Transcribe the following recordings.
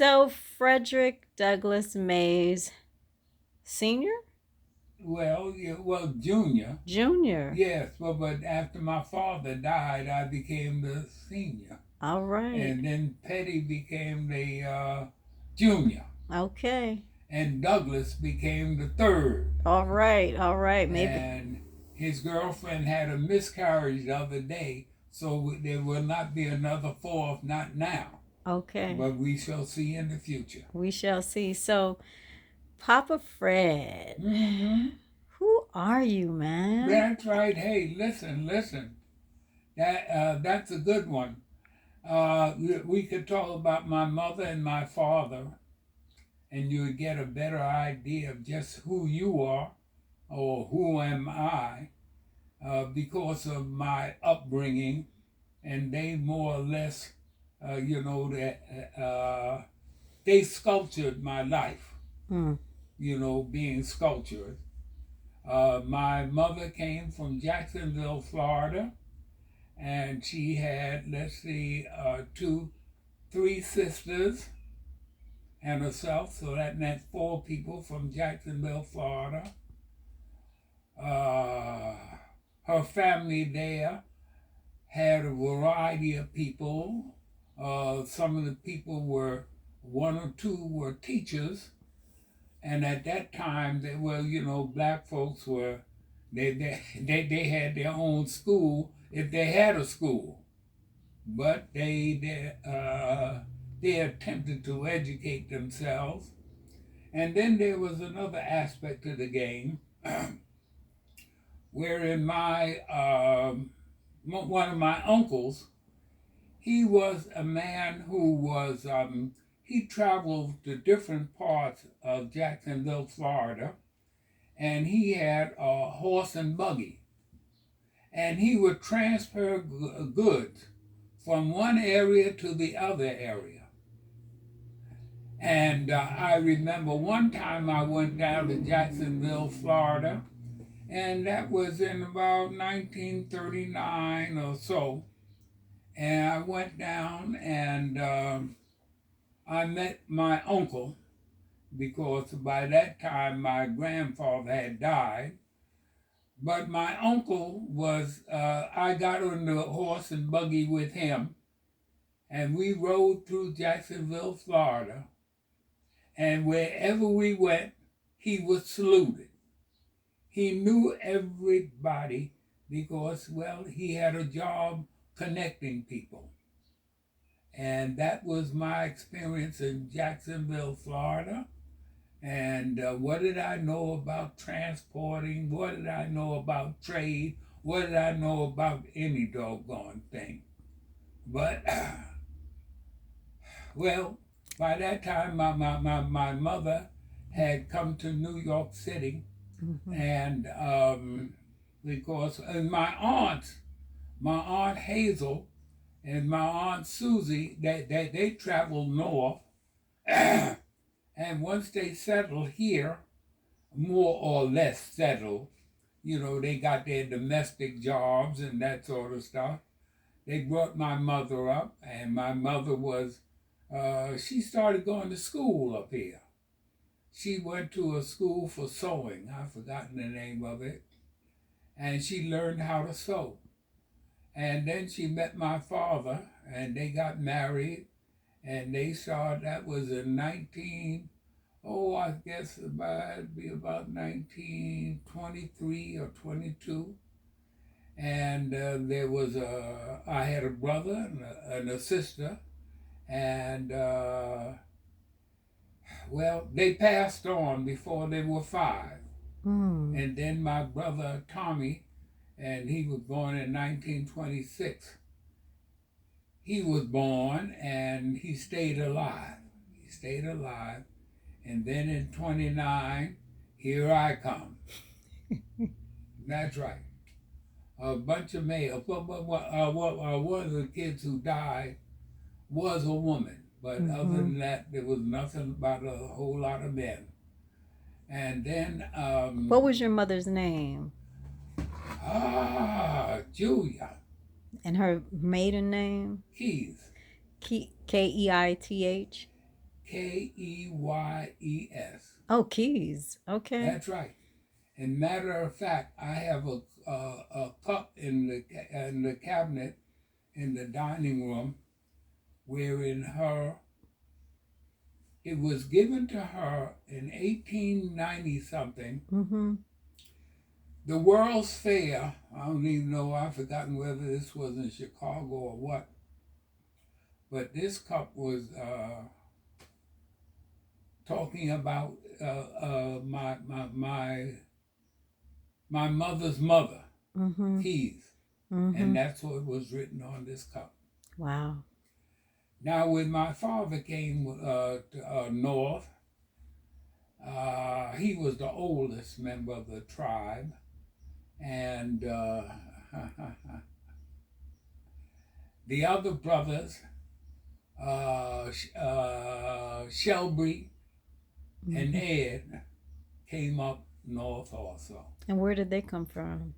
So, Frederick Douglass Mays Sr., Junior. Jr. Yes, but after my father died, I became the senior, All right. and then Petty became the junior, Okay. and Douglas became the third. All right. All right. Maybe. And his girlfriend had a miscarriage the other day, so there will not be another fourth, not now. Okay. But we shall see in the future. We shall see. So, Papa Fred, Mm-hmm. who are you, man? That's right. Hey, listen. That's a good one. We could talk about my mother and my father, and you would get a better idea of just who you are or who am I because of my upbringing, and they more or less, they sculptured my life, Mm. Being sculptured. My mother came from Jacksonville, Florida, and she had, three sisters and herself, so that meant four people from Jacksonville, Florida. Uh, Her family there had a variety of people. Some of the people were, one or two were teachers, and at that time, black folks were, they had their own school if they had a school, but they attempted to educate themselves. And then there was another aspect of the game, wherein one of my uncles, he was a man who was he traveled to different parts of Jacksonville, Florida, and he had a horse and buggy, and he would transfer goods from one area to the other area. And I remember one time I went down to Jacksonville, Florida, and that was in about 1939 or so. And I went down and I met my uncle because by that time my grandfather had died. But my uncle was, I got on the horse and buggy with him, and we rode through Jacksonville, Florida. And wherever we went, he was saluted. He knew everybody because, well, he had a job connecting people. And that was my experience in Jacksonville, Florida. And what did I know about transporting? What did I know about trade? What did I know about any doggone thing? But, well, by that time, my mother had come to New York City. Mm-hmm. And because and my Aunt Hazel and my Aunt Susie, they traveled north. And once they settled here, more or less settled, they got their domestic jobs and that sort of stuff. They brought my mother up, and my mother was, she started going to school up here. She went to a school for sewing. I've forgotten the name of it. And she learned how to sew. And then she met my father, and they got married, and they started, that was in I guess it'd be about 1923 or 22. And I had a brother and a sister, and they passed on before they were 5. And then my brother Tommy, and he was born in 1926. He was born and he stayed alive. And then in 29, here I come. That's right. A bunch of males. One of the kids who died was a woman. But mm-hmm. Other than that, there was nothing but a whole lot of men. And then... what was your mother's name? Julia. And her maiden name? Keith. Keith. Keith? Keyes. Oh, keys. Okay. That's right. And matter of fact, I have a cup in the cabinet in the dining room, wherein it was given to her in 1890 something. Mm-hmm. The World's Fair. I don't even know. I've forgotten whether this was in Chicago or what. But this cup was talking about my mother's mother, Mm-hmm. Keys, Mm-hmm. and that's what was written on this cup. Wow. Now, when my father came north, he was the oldest member of the tribe, and the other brothers, Shelby and Mm-hmm. Ed, came up north also. And where did they come from?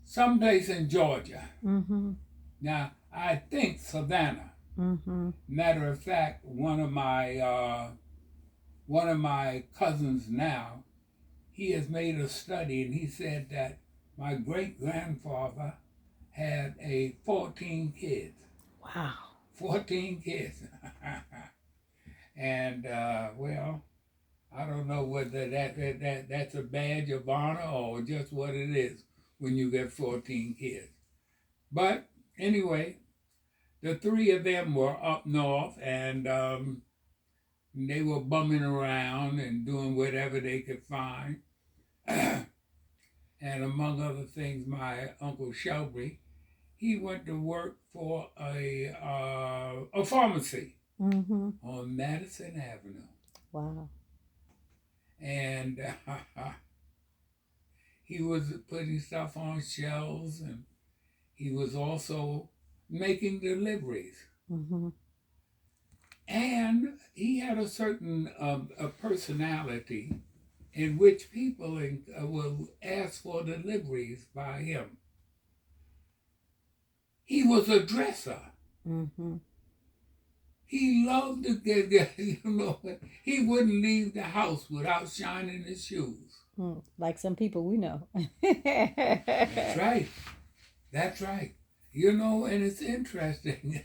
Someplace in Georgia. Mm-hmm. Now, I think Savannah. Mm-hmm. Matter of fact, one of my cousins now, he has made a study, and he said that my great grandfather had 14 kids. Wow. 14 kids. And well, I don't know whether that's a badge of honor or just what it is when you get 14 kids. But anyway, the three of them were up north, and they were bumming around and doing whatever they could find. And among other things, my uncle Shelby, he went to work for a pharmacy Mm-hmm. on Madison Avenue. Wow. And he was putting stuff on shelves, and he was also making deliveries. Mm-hmm. And he had a certain a personality in which people will ask for deliveries by him. He was a dresser. Mm-hmm. He loved to get, he wouldn't leave the house without shining his shoes. Like some people we know. That's right. That's right. And it's interesting.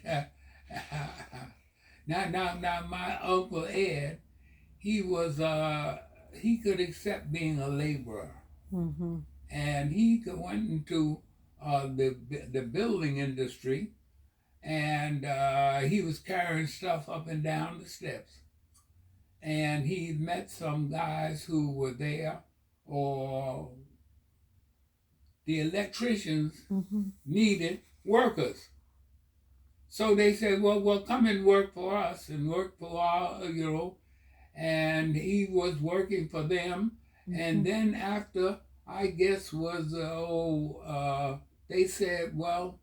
Now, my Uncle Ed, he could accept being a laborer. Mm-hmm. And went into the building industry, and he was carrying stuff up and down the steps. And he met some guys who were there, or the electricians Mm-hmm. needed workers. So they said, well, come and work for us and work for our, and he was working for them. Mm-hmm. And then after, I guess they said, well,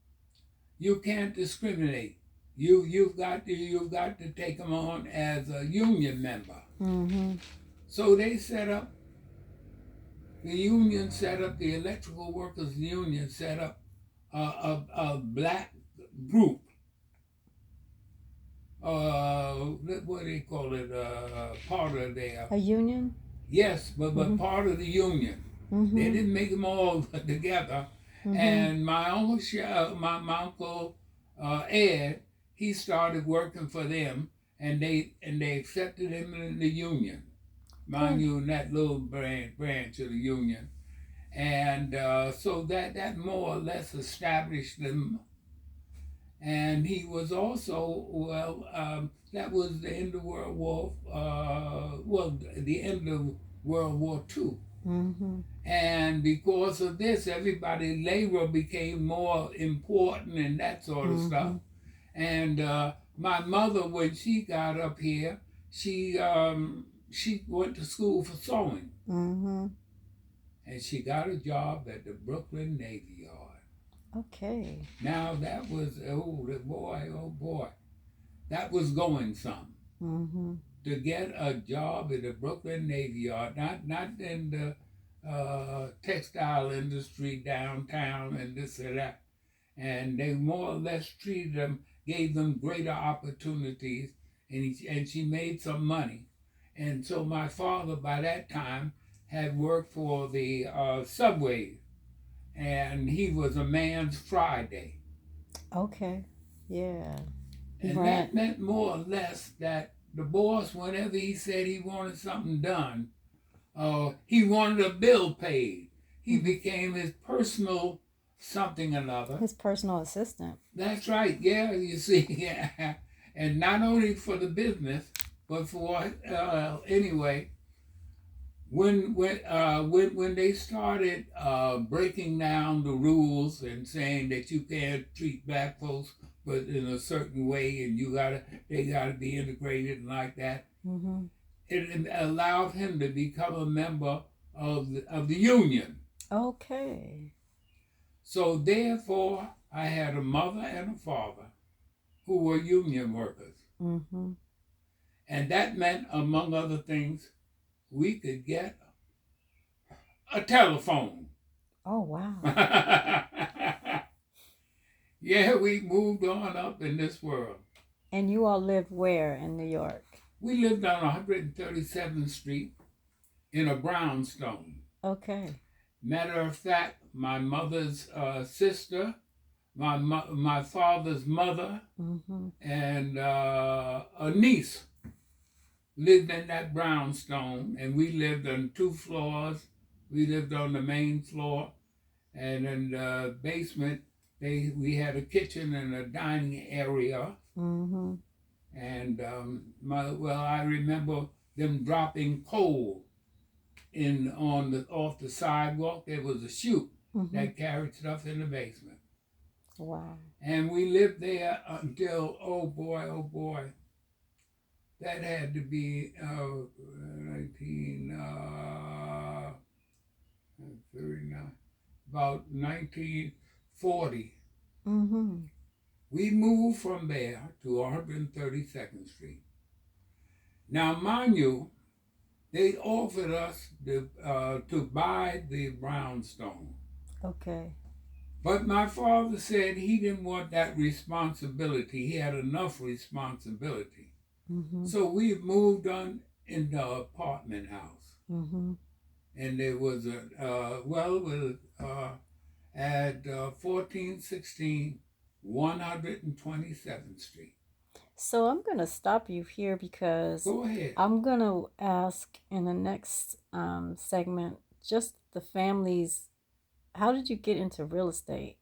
you can't discriminate. You've got to take them on as a union member. Mm-hmm. So they set up the Electrical Workers Union set up a black group. What do they call it? Part of their A union? Yes, but Mm-hmm. part of the union. Mm-hmm. They didn't make them all together. Mm-hmm. And my uncle Ed, he started working for them, and they accepted him in the union. Mind you, in that little branch of the union. And so that more or less established them. And he was also, that was the end of World War, the end of World War II. Mm-hmm. And because of this, labor became more important and that sort of stuff. And my mother, when she got up here, she went to school for sewing. Mm-hmm. And she got a job at the Brooklyn Navy Yard. Okay. Now that was, oh boy, that was going some. Mm-hmm. To get a job at the Brooklyn Navy Yard, not in the textile industry downtown and this or that. And they more or less gave them greater opportunities and she made some money. And so my father, by that time, had worked for the subway, and he was a man's Friday. Okay. Yeah. He And ran. that meant more or less that the boss, whenever he said he wanted something done, he wanted a bill paid. He Mm-hmm. became his personal something or another. His personal assistant. That's right. Yeah, you see, yeah. And not only for the business, but for anyway. When they started breaking down the rules and saying that you can't treat black folks but in a certain way and they gotta be integrated and like that, Mm-hmm. it allowed him to become a member of the union. Okay. So therefore, I had a mother and a father who were union workers, Mm-hmm. and that meant, among other things, we could get a telephone. Oh wow. Yeah, we moved on up in this world. And you all live where in New York? We lived on 137th Street in a brownstone. Okay. Matter of fact, my mother's sister, my father's mother, Mm-hmm. and a niece lived in that brownstone, and we lived on 2 floors. We lived on the main floor, and in the basement, we had a kitchen and a dining area. Mm-hmm. And I remember them dropping coal in on the off the sidewalk. There was a chute Mm-hmm. that carried stuff in the basement, Wow. and we lived there until oh boy, that had to be 1939, about 1940. Mm-hmm. We moved from there to 132nd Street. Now, mind you, they offered us to buy the brownstone. Okay. But my father said he didn't want that responsibility. He had enough responsibility. Mm-hmm. So we moved on in the apartment house. Mm-hmm. And there was at 1416 127th Street. So I'm gonna stop you here because Go ahead. I'm gonna ask in the next segment just the families. How did you get into real estate?